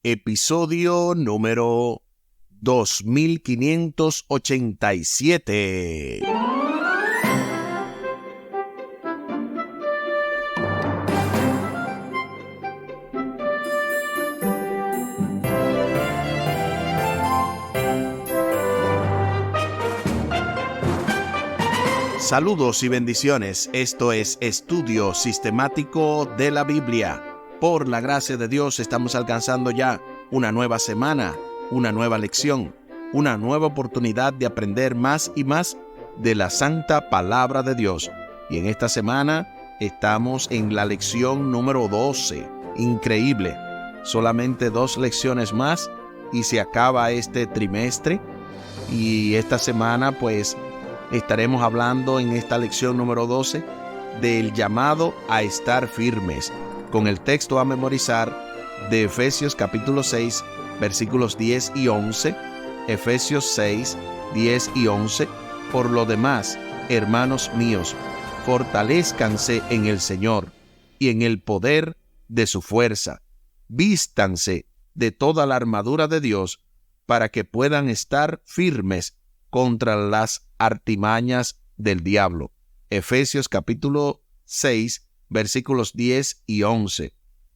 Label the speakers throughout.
Speaker 1: episodio número 2587. Saludos y bendiciones. Esto es Estudio Sistemático de la Biblia. Por la gracia de Dios estamos alcanzando ya una nueva semana, una nueva lección, una nueva oportunidad de aprender más y más de la Santa Palabra de Dios. Y en esta semana estamos en la lección número 12. Increíble. Solamente 2 lecciones más y se acaba este trimestre. Y esta semana pues estaremos hablando en esta lección número 12 del llamado a estar firmes, con el texto a memorizar de Efesios capítulo 6, versículos 10 y 11, Efesios 6, 10 y 11. Por lo demás, hermanos míos, fortalézcanse en el Señor y en el poder de su fuerza. Vístanse de toda la armadura de Dios para que puedan estar firmes contra las artimañas del diablo. Efesios capítulo 6, versículos 10 y 11.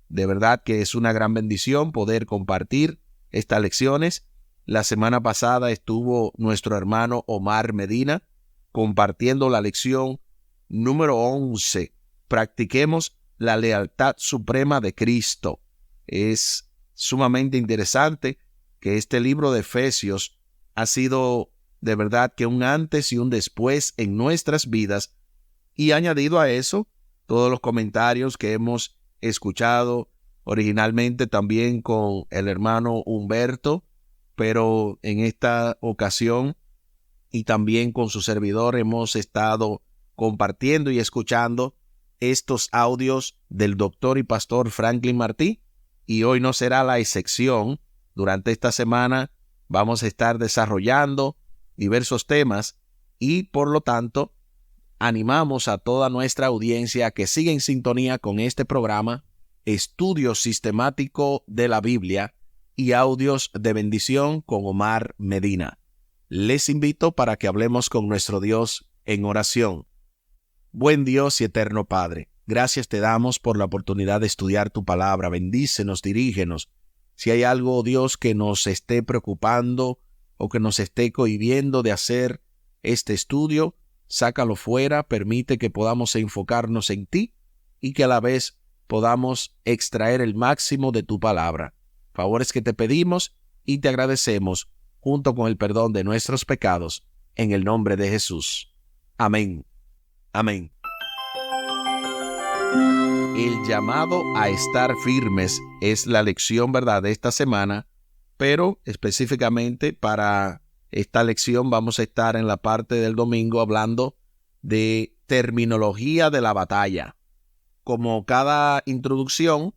Speaker 1: De verdad que es una gran bendición poder compartir estas lecciones. La semana pasada estuvo nuestro hermano Omar Medina compartiendo la lección número 11. Practiquemos la lealtad suprema de Cristo. Es sumamente interesante que este libro de Efesios ha sido de verdad que un antes y un después en nuestras vidas, y añadido a eso todos los comentarios que hemos escuchado originalmente también con el hermano Humberto, pero en esta ocasión y también con su servidor hemos estado compartiendo y escuchando estos audios del doctor y pastor Franklin Martí, y hoy no será la excepción. Durante esta semana vamos a estar desarrollando diversos temas y por lo tanto animamos a toda nuestra audiencia a que siga en sintonía con este programa Estudio Sistemático de la Biblia y Audios de Bendición con Omar Medina. Les invito para que hablemos con nuestro Dios en oración. Buen Dios y eterno Padre, gracias te damos por la oportunidad de estudiar tu palabra. Bendícenos, dirígenos. Si hay algo, Dios, que nos esté preocupando o que nos esté cohibiendo de hacer este estudio, sácalo fuera, permite que podamos enfocarnos en ti y que a la vez podamos extraer el máximo de tu palabra. Favores que te pedimos y te agradecemos, junto con el perdón de nuestros pecados, en el nombre de Jesús. Amén. Amén. El llamado a estar firmes es la lección, ¿verdad?, de esta semana. Pero específicamente para esta lección vamos a estar en la parte del domingo hablando de terminología de la batalla. Como cada introducción,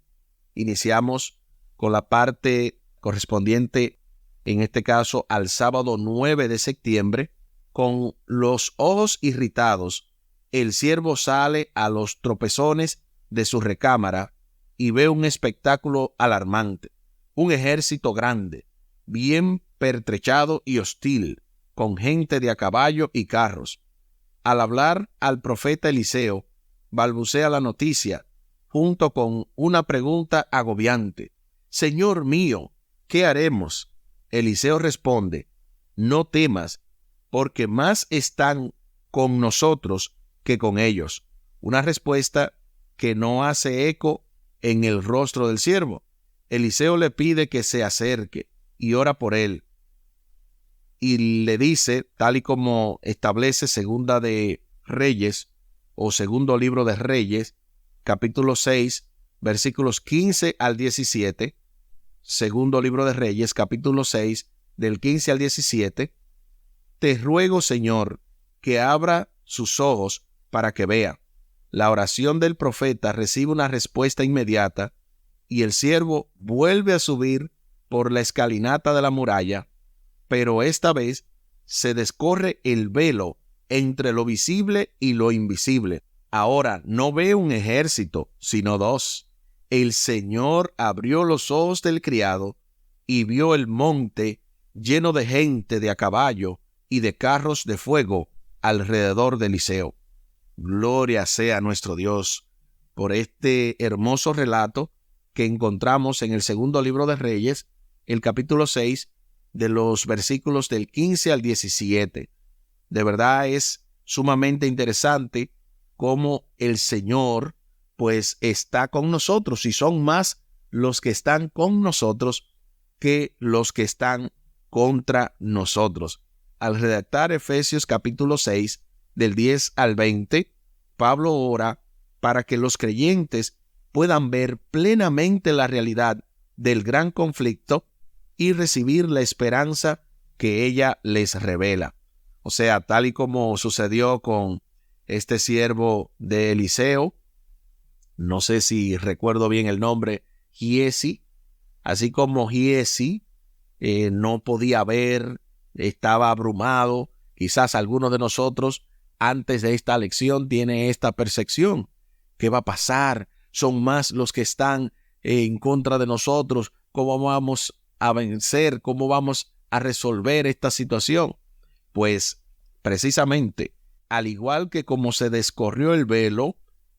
Speaker 1: iniciamos con la parte correspondiente, en este caso al sábado 9 de septiembre, con los ojos irritados. El siervo sale a los tropezones de su recámara y ve un espectáculo alarmante. Un ejército grande, bien pertrechado y hostil, con gente de a caballo y carros. Al hablar al profeta Eliseo, balbucea la noticia, junto con una pregunta agobiante. «Señor mío, ¿qué haremos?» Eliseo responde, «No temas, porque más están con nosotros que con ellos». Una respuesta que no hace eco en el rostro del siervo. Eliseo le pide que se acerque y ora por él. Y le dice, tal y como establece Segunda de Reyes o Segundo Libro de Reyes, capítulo 6, versículos 15 al 17, Segundo Libro de Reyes, capítulo 6, del 15 al 17, «Te ruego, Señor, que abra sus ojos para que vea». La oración del profeta recibe una respuesta inmediata y el siervo vuelve a subir por la escalinata de la muralla, pero esta vez se descorre el velo entre lo visible y lo invisible. Ahora no ve un ejército, sino 2. El Señor abrió los ojos del criado y vio el monte lleno de gente de a caballo y de carros de fuego alrededor de Eliseo. Gloria sea a nuestro Dios por este hermoso relato que encontramos en el segundo libro de Reyes, el capítulo 6, de los versículos del 15 al 17. De verdad es sumamente interesante cómo el Señor pues está con nosotros, y son más los que están con nosotros que los que están contra nosotros. Al redactar Efesios capítulo 6, del 10 al 20, Pablo ora para que los creyentes puedan ver plenamente la realidad del gran conflicto y recibir la esperanza que ella les revela. O sea, tal y como sucedió con este siervo de Eliseo, no sé si recuerdo bien el nombre, Giesi, así como Giesi no podía ver, estaba abrumado. Quizás alguno de nosotros antes de esta lección tiene esta percepción. ¿Qué va a pasar? Son más los que están en contra de nosotros. ¿Cómo vamos a vencer? ¿Cómo vamos a resolver esta situación? Pues precisamente, al igual que como se descorrió el velo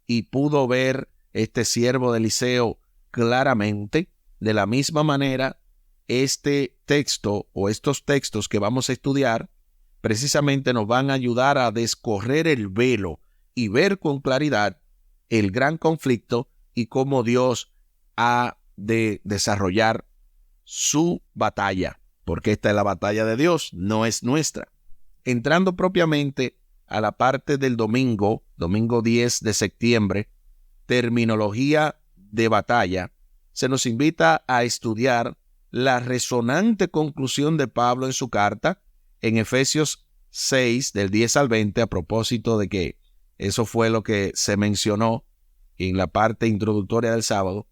Speaker 1: y pudo ver este siervo de Eliseo claramente, de la misma manera, este texto o estos textos que vamos a estudiar precisamente nos van a ayudar a descorrer el velo y ver con claridad el gran conflicto y cómo Dios ha de desarrollar su batalla, porque esta es la batalla de Dios, no es nuestra. Entrando propiamente a la parte del domingo 10 de septiembre, terminología de batalla, se nos invita a estudiar la resonante conclusión de Pablo en su carta en Efesios 6, del 10 al 20, a propósito de que eso fue lo que se mencionó en la parte introductoria del sábado,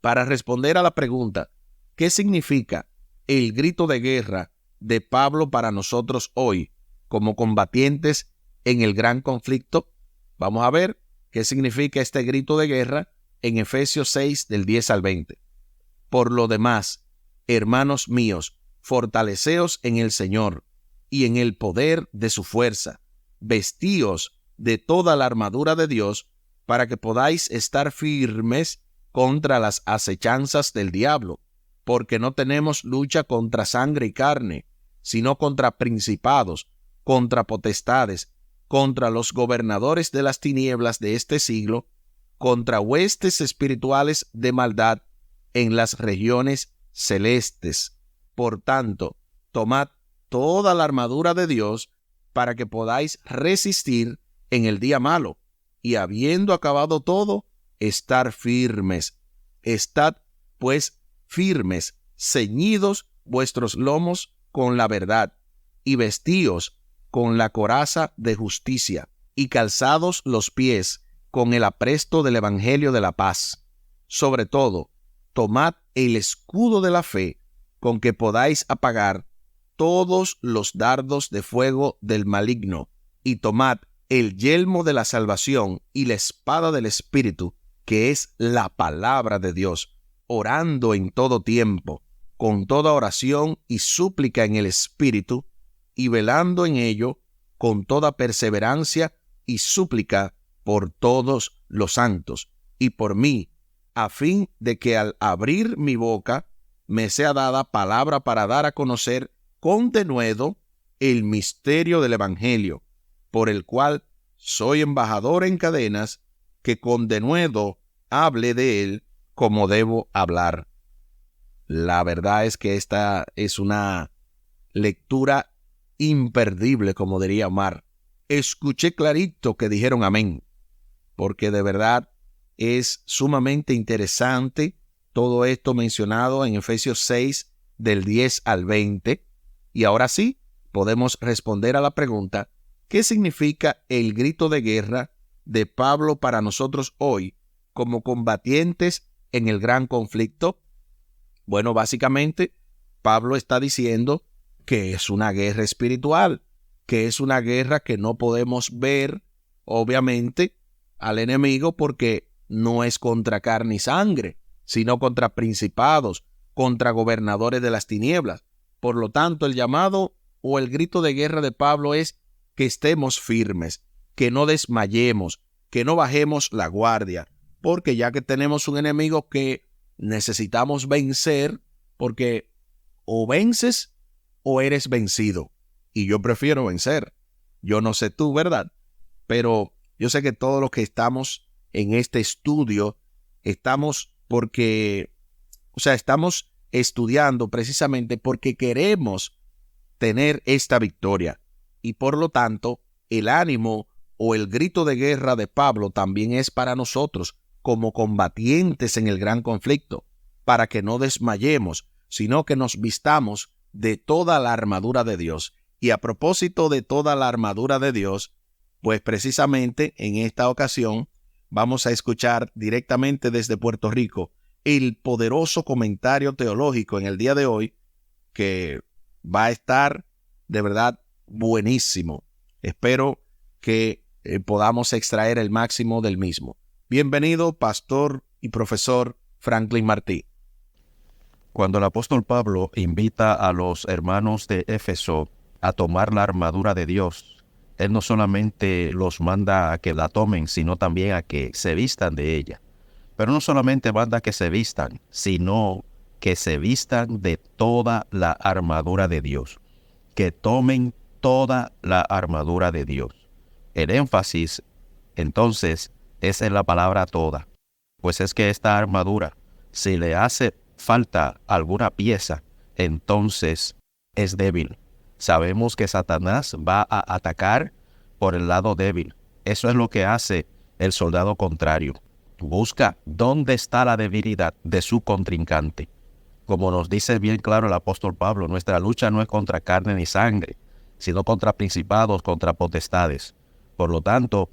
Speaker 1: para responder a la pregunta, ¿qué significa el grito de guerra de Pablo para nosotros hoy como combatientes en el gran conflicto? Vamos a ver qué significa este grito de guerra en Efesios 6, del 10 al 20. Por lo demás, hermanos míos, fortaleceos en el Señor y en el poder de su fuerza. Vestíos de toda la armadura de Dios para que podáis estar firmes contra las acechanzas del diablo, porque no tenemos lucha contra sangre y carne, sino contra principados, contra potestades, contra los gobernadores de las tinieblas de este siglo, contra huestes espirituales de maldad en las regiones celestes. Por tanto, tomad toda la armadura de Dios para que podáis resistir en el día malo, y habiendo acabado todo, estar firmes. Estad, pues, firmes, ceñidos vuestros lomos con la verdad, y vestíos con la coraza de justicia, y calzados los pies con el apresto del evangelio de la paz. Sobre todo, tomad el escudo de la fe, con que podáis apagar todos los dardos de fuego del maligno, y tomad el yelmo de la salvación y la espada del Espíritu, que es la palabra de Dios, orando en todo tiempo, con toda oración y súplica en el Espíritu, y velando en ello con toda perseverancia y súplica por todos los santos, y por mí, a fin de que al abrir mi boca me sea dada palabra para dar a conocer con denuedo el misterio del Evangelio, por el cual soy embajador en cadenas, que con denuedo hable de él como debo hablar. La verdad es que esta es una lectura imperdible, como diría Omar. Escuché clarito que dijeron amén, porque de verdad es sumamente interesante todo esto mencionado en Efesios 6, del 10 al 20. Y ahora sí, podemos responder a la pregunta, ¿qué significa el grito de guerra de Pablo para nosotros hoy como combatientes en el gran conflicto? Bueno, básicamente, Pablo está diciendo que es una guerra espiritual, que es una guerra que no podemos ver, obviamente, al enemigo, porque no es contra carne y sangre, sino contra principados, contra gobernadores de las tinieblas. Por lo tanto, el llamado o el grito de guerra de Pablo es que estemos firmes, que no desmayemos, que no bajemos la guardia, porque ya que tenemos un enemigo que necesitamos vencer, porque o vences o eres vencido. Y yo prefiero vencer. Yo no sé tú, ¿verdad? Pero yo sé que todos los que estamos en este estudio, estamos estudiando precisamente porque queremos tener esta victoria. Y por lo tanto, el ánimo o el grito de guerra de Pablo también es para nosotros, como combatientes en el gran conflicto, para que no desmayemos, sino que nos vistamos de toda la armadura de Dios. Y a propósito de toda la armadura de Dios, pues precisamente en esta ocasión vamos a escuchar directamente desde Puerto Rico el poderoso comentario teológico en el día de hoy, que va a estar de verdad buenísimo. Espero que podamos extraer el máximo del mismo. Bienvenido, pastor y profesor Franklin Martí.
Speaker 2: Cuando el apóstol Pablo invita a los hermanos de Éfeso a tomar la armadura de Dios, él no solamente los manda a que la tomen, sino también a que se vistan de ella. Pero no solamente manda a que se vistan, sino que se vistan de toda la armadura de Dios. Que tomen toda la armadura de Dios. El énfasis, entonces, es en la palabra toda. Pues es que esta armadura, si le hace falta alguna pieza, entonces es débil. Sabemos que Satanás va a atacar por el lado débil. Eso es lo que hace el soldado contrario. Busca dónde está la debilidad de su contrincante. Como nos dice bien claro el apóstol Pablo, nuestra lucha no es contra carne ni sangre, sino contra principados, contra potestades. Por lo tanto,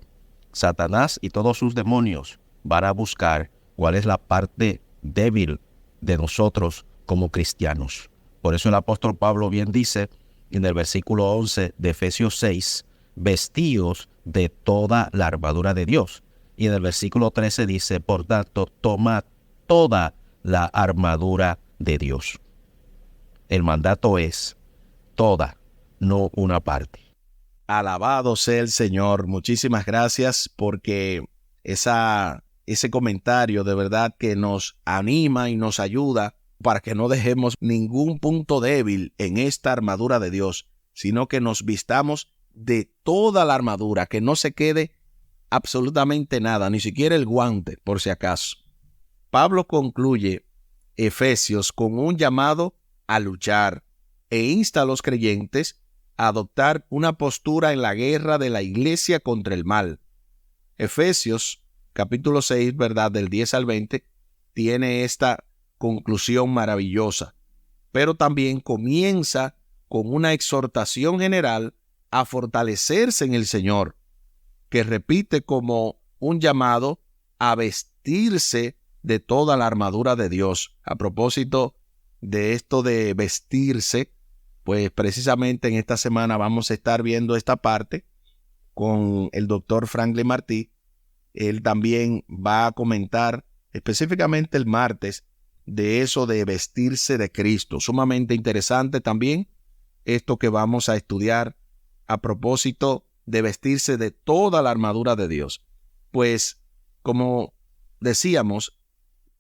Speaker 2: Satanás y todos sus demonios van a buscar cuál es la parte débil de nosotros como cristianos. Por eso el apóstol Pablo bien dice en el versículo 11 de Efesios 6, vestíos de toda la armadura de Dios. Y en el versículo 13 dice, por tanto, tomad toda la armadura de Dios. El mandato es toda, no una parte.
Speaker 1: Alabado sea el Señor. Muchísimas gracias porque ese comentario de verdad que nos anima y nos ayuda para que no dejemos ningún punto débil en esta armadura de Dios, sino que nos vistamos de toda la armadura, que no se quede absolutamente nada, ni siquiera el guante, por si acaso. Pablo concluye Efesios con un llamado a luchar e insta a los creyentes a adoptar una postura en la guerra de la iglesia contra el mal. Efesios capítulo 6, ¿verdad? Del 10 al 20, tiene esta conclusión maravillosa, pero también comienza con una exhortación general a fortalecerse en el Señor, que repite como un llamado a vestirse de toda la armadura de Dios. A propósito de esto de vestirse, pues precisamente en esta semana vamos a estar viendo esta parte con el doctor Franklin Martí. Él también va a comentar específicamente el martes de eso de vestirse de Cristo. Sumamente interesante también esto que vamos a estudiar a propósito de vestirse de toda la armadura de Dios. Pues, como decíamos,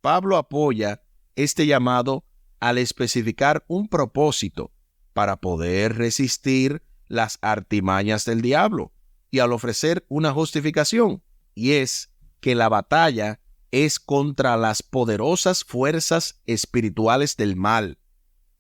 Speaker 1: Pablo apoya este llamado al especificar un propósito para poder resistir las artimañas del diablo y al ofrecer una justificación, y es que la batalla es contra las poderosas fuerzas espirituales del mal.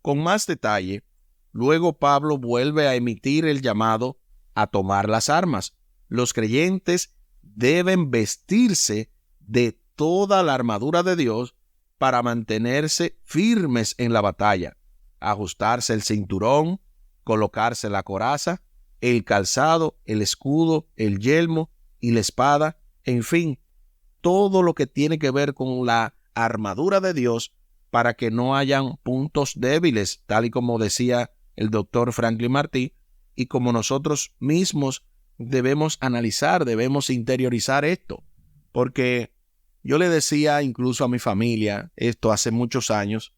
Speaker 1: Con más detalle, luego Pablo vuelve a emitir el llamado a tomar las armas. Los creyentes deben vestirse de toda la armadura de Dios para mantenerse firmes en la batalla, ajustarse el cinturón, colocarse la coraza, el calzado, el escudo, el yelmo y la espada, en fin, todo lo que tiene que ver con la armadura de Dios para que no hayan puntos débiles, tal y como decía el doctor Franklin Martí, y como nosotros mismos debemos analizar, debemos interiorizar esto, porque yo le decía incluso a mi familia, esto hace muchos años,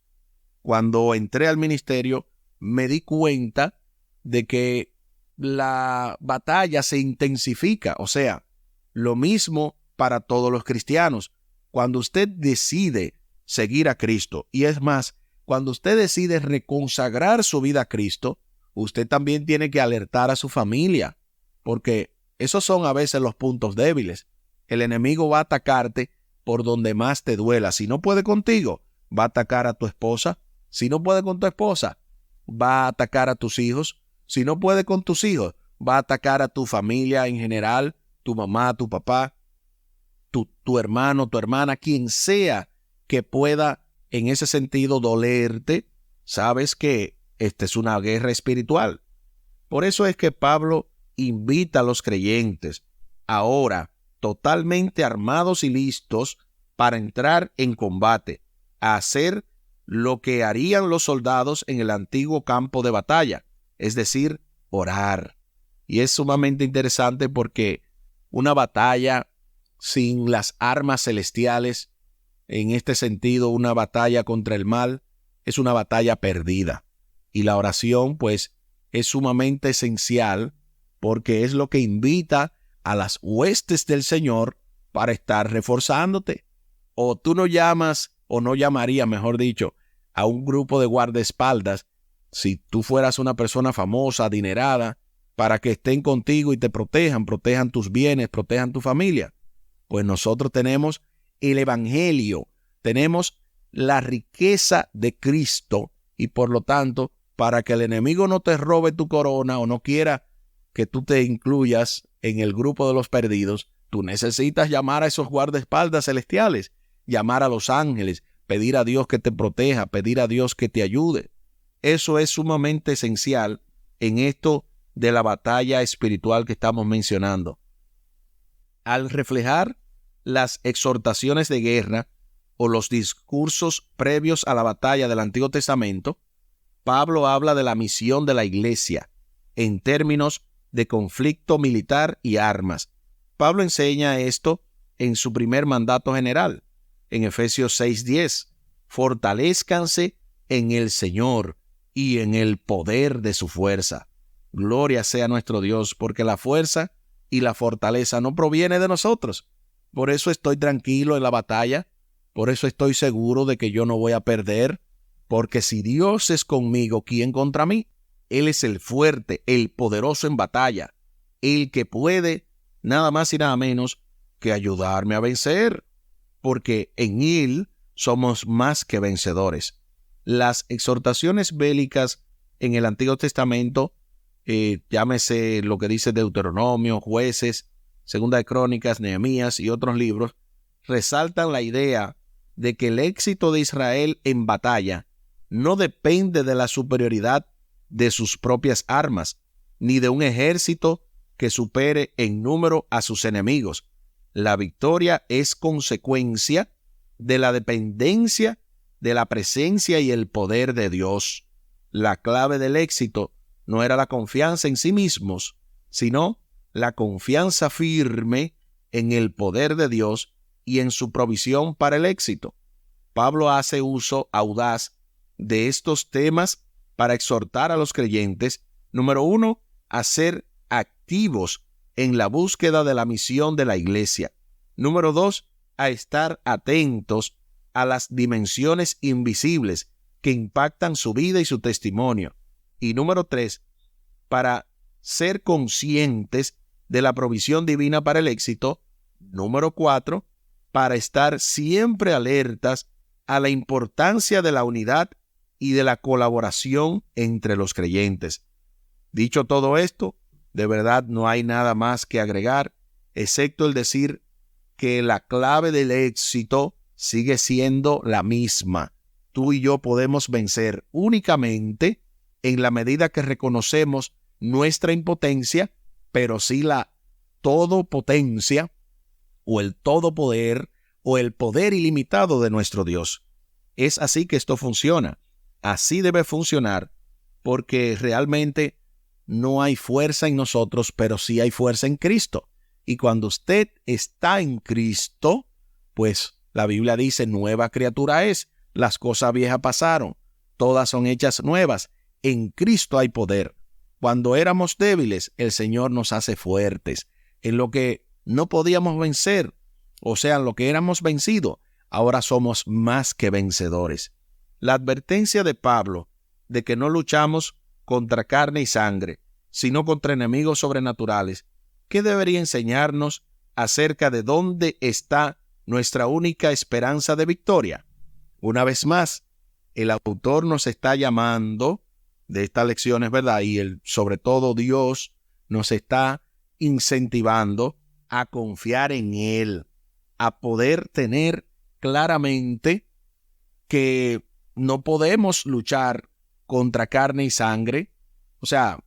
Speaker 1: cuando entré al ministerio, me di cuenta de que la batalla se intensifica. O sea, lo mismo para todos los cristianos. Cuando usted decide seguir a Cristo, y es más, cuando usted decide reconsagrar su vida a Cristo, usted también tiene que alertar a su familia, porque esos son a veces los puntos débiles. El enemigo va a atacarte por donde más te duela. Si no puede contigo, va a atacar a tu esposa. Si no puede con tu esposa, va a atacar a tus hijos. Si no puede con tus hijos, va a atacar a tu familia en general, tu mamá, tu papá, tu hermano, tu hermana, quien sea que pueda en ese sentido dolerte. Sabes que esta es una guerra espiritual. Por eso es que Pablo invita a los creyentes ahora totalmente armados y listos para entrar en combate, a hacer lo que harían los soldados en el antiguo campo de batalla, es decir, orar. Y es sumamente interesante porque una batalla sin las armas celestiales, en este sentido, una batalla contra el mal, es una batalla perdida. Y la oración, pues, es sumamente esencial porque es lo que invita a las huestes del Señor para estar reforzándote. O tú no llamas, o no llamarías, mejor dicho, a un grupo de guardaespaldas, si tú fueras una persona famosa, adinerada, para que estén contigo y te protejan tus bienes, protejan tu familia. Pues nosotros tenemos el Evangelio, tenemos la riqueza de Cristo, y por lo tanto, para que el enemigo no te robe tu corona o no quiera que tú te incluyas en el grupo de los perdidos, tú necesitas llamar a esos guardaespaldas celestiales, llamar a los ángeles, pedir a Dios que te proteja, pedir a Dios que te ayude. Eso es sumamente esencial en esto de la batalla espiritual que estamos mencionando. Al reflejar las exhortaciones de guerra o los discursos previos a la batalla del Antiguo Testamento, Pablo habla de la misión de la iglesia en términos de conflicto militar y armas. Pablo enseña esto en su primer mandato general, en Efesios 6:10. Fortalezcanse en el Señor y en el poder de su fuerza. Gloria sea nuestro Dios, porque la fuerza y la fortaleza no proviene de nosotros. Por eso estoy tranquilo en la batalla, por eso estoy seguro de que yo no voy a perder, porque si Dios es conmigo, ¿quién contra mí? Él es el fuerte, el poderoso en batalla, el que puede nada más y nada menos que ayudarme a vencer, porque en Él somos más que vencedores. Las exhortaciones bélicas en el Antiguo Testamento, llámese lo que dice Deuteronomio, Jueces, Segunda de Crónicas, Nehemías y otros libros, resaltan la idea de que el éxito de Israel en batalla no depende de la superioridad de sus propias armas, ni de un ejército que supere en número a sus enemigos. La victoria es consecuencia de la dependencia de la presencia y el poder de Dios. La clave del éxito no era la confianza en sí mismos, sino la confianza firme en el poder de Dios y en su provisión para el éxito. Pablo hace uso audaz de estos temas para exhortar a los creyentes, número 1, a ser activos en la búsqueda de la misión de la iglesia. Número 2, a estar atentos a las dimensiones invisibles que impactan su vida y su testimonio. Y número 3, para ser conscientes de la provisión divina para el éxito. Número 4, para estar siempre alertas a la importancia de la unidad y de la colaboración entre los creyentes. Dicho todo esto, de verdad no hay nada más que agregar, excepto el decir que la clave del éxito sigue siendo la misma. Tú y yo podemos vencer únicamente en la medida que reconocemos nuestra impotencia, pero sí la todopotencia o el todopoder o el poder ilimitado de nuestro Dios. Es así que esto funciona. Así debe funcionar, porque realmente no hay fuerza en nosotros, pero sí hay fuerza en Cristo. Y cuando usted está en Cristo, pues la Biblia dice, nueva criatura es, las cosas viejas pasaron, todas son hechas nuevas. En Cristo hay poder. Cuando éramos débiles, el Señor nos hace fuertes. En lo que no podíamos vencer, o sea, en lo que éramos vencidos, ahora somos más que vencedores. La advertencia de Pablo de que no luchamos contra carne y sangre, sino contra enemigos sobrenaturales, ¿qué debería enseñarnos acerca de dónde está nuestra única esperanza de victoria? Una vez más, el autor nos está llamando de estas lecciones, ¿verdad? Y sobre todo Dios nos está incentivando a confiar en Él, a poder tener claramente que no podemos luchar contra carne y sangre. O sea,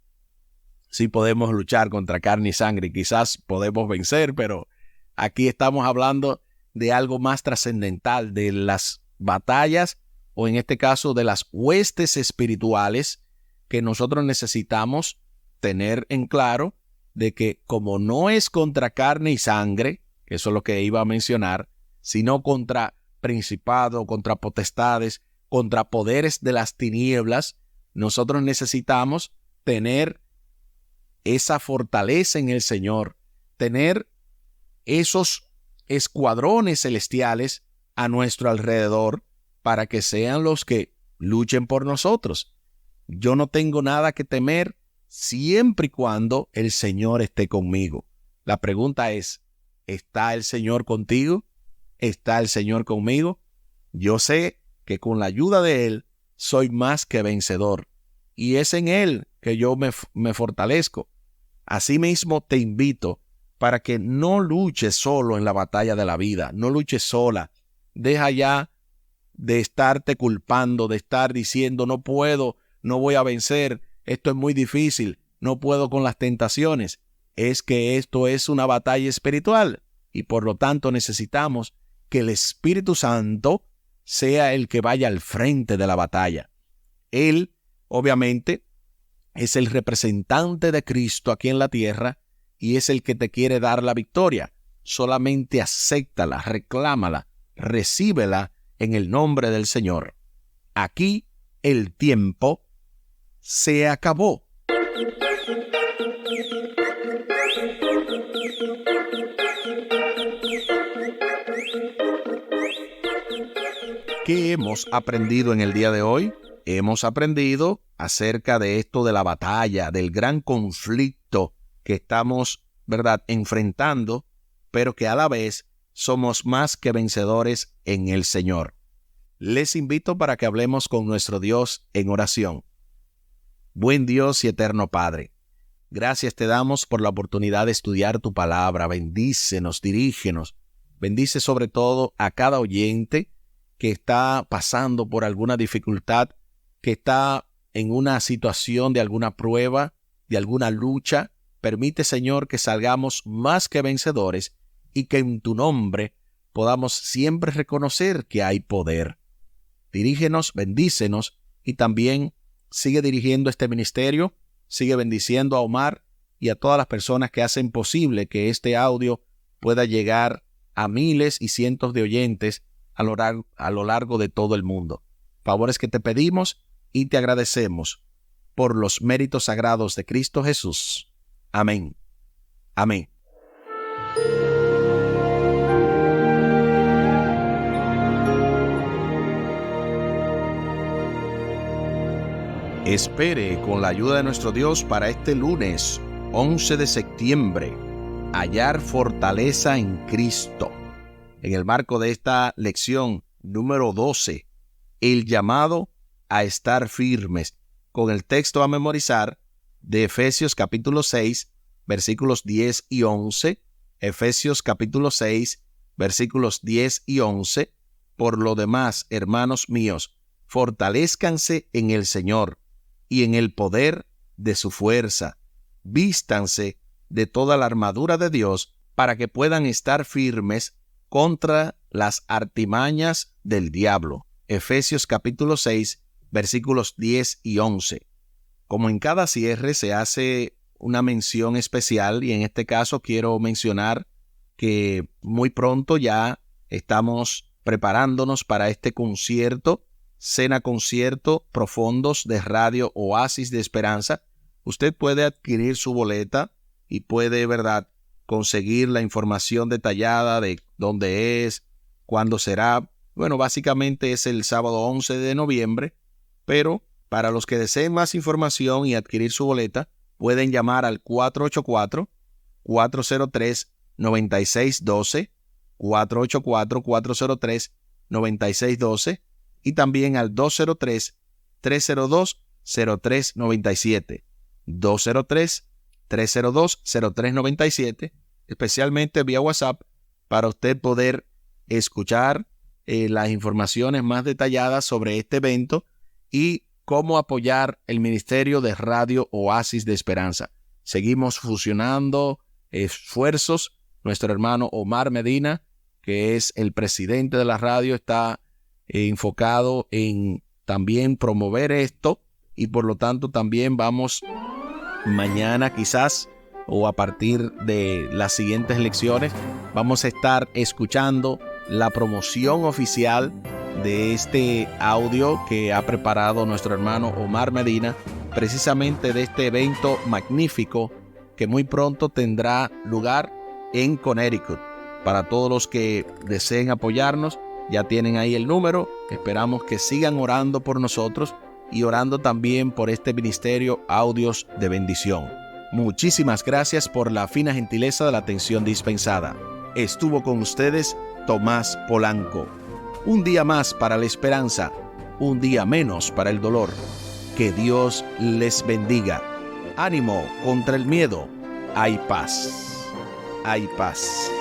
Speaker 1: sí podemos luchar contra carne y sangre, quizás podemos vencer, pero aquí estamos hablando de algo más trascendental, de las batallas, o en este caso de las huestes espirituales que nosotros necesitamos tener en claro, de que como no es contra carne y sangre, que eso es lo que iba a mencionar, sino contra principados, contra potestades, contra poderes de las tinieblas, nosotros necesitamos tener esa fortaleza en el Señor, tener esos escuadrones celestiales a nuestro alrededor para que sean los que luchen por nosotros. Yo no tengo nada que temer siempre y cuando el Señor esté conmigo. La pregunta es, ¿está el Señor contigo? ¿Está el Señor conmigo? Yo sé que con la ayuda de Él soy más que vencedor, y es en Él que yo me fortalezco. Asimismo te invito para que no luches solo en la batalla de la vida, no luches sola. Deja ya de estarte culpando, de estar diciendo no puedo, no voy a vencer, esto es muy difícil, no puedo con las tentaciones. Es que esto es una batalla espiritual y por lo tanto necesitamos que el Espíritu Santo sea el que vaya al frente de la batalla. Él, obviamente, es el representante de Cristo aquí en la tierra y es el que te quiere dar la victoria. Solamente acéptala, reclámala, recíbela en el nombre del Señor. Aquí el tiempo se acabó. ¿Qué hemos aprendido en el día de hoy? Hemos aprendido acerca de esto de la batalla, del gran conflicto que estamos, ¿verdad?, enfrentando, pero que a la vez somos más que vencedores en el Señor. Les invito para que hablemos con nuestro Dios en oración. Buen Dios y eterno Padre, gracias te damos por la oportunidad de estudiar tu palabra. Bendícenos, dirígenos. Bendice sobre todo a cada oyente que está pasando por alguna dificultad, que está en una situación de alguna prueba, de alguna lucha. Permite, Señor, que salgamos más que vencedores y que en tu nombre podamos siempre reconocer que hay poder. Dirígenos, bendícenos y también sigue dirigiendo este ministerio, sigue bendiciendo a Omar y a todas las personas que hacen posible que este audio pueda llegar a miles y cientos de oyentes a lo largo de todo el mundo. Favores que te pedimos y te agradecemos por los méritos sagrados de Cristo Jesús. Amén. Amén. Espere con la ayuda de nuestro Dios para este lunes 11 de septiembre, hallar fortaleza en Cristo. En el marco de esta lección número 12, el llamado a estar firmes, con el texto a memorizar de Efesios capítulo 6, versículos 10 y 11, Efesios capítulo 6, versículos 10 y 11. Por lo demás, hermanos míos, fortalézcanse en el Señor y en el poder de su fuerza. Vístanse de toda la armadura de Dios para que puedan estar firmes contra las artimañas del diablo. Efesios capítulo 6, versículos 10 y 11. Como en cada cierre se hace una mención especial, y en este caso quiero mencionar que muy pronto ya estamos preparándonos para este concierto cena concierto profundos de Radio Oasis de Esperanza, usted puede adquirir su boleta y puede, ¿verdad?, conseguir la información detallada de dónde es, cuándo será. Bueno, básicamente es el sábado 11 de noviembre, pero para los que deseen más información y adquirir su boleta, pueden llamar al 484-403-9612, 484-403-9612 y también al 203-302-0397, 203-302-0397, especialmente vía WhatsApp, para usted poder escuchar las informaciones más detalladas sobre este evento y cómo apoyar el ministerio de Radio Oasis de Esperanza. Seguimos fusionando esfuerzos. Nuestro hermano Omar Medina, que es el presidente de la radio, está enfocado en también promover esto y por lo tanto también vamos mañana quizás o a partir de las siguientes lecciones vamos a estar escuchando la promoción oficial de este audio que ha preparado nuestro hermano Omar Medina, precisamente de este evento magnífico que muy pronto tendrá lugar en Connecticut. Para todos los que deseen apoyarnos, ya tienen ahí el número. Esperamos que sigan orando por nosotros y orando también por este ministerio Audios de Bendición. Muchísimas gracias por la fina gentileza de la atención dispensada. Estuvo con ustedes Tomás Polanco. Un día más para la esperanza, un día menos para el dolor. Que Dios les bendiga. Ánimo contra el miedo. Hay paz. Hay paz.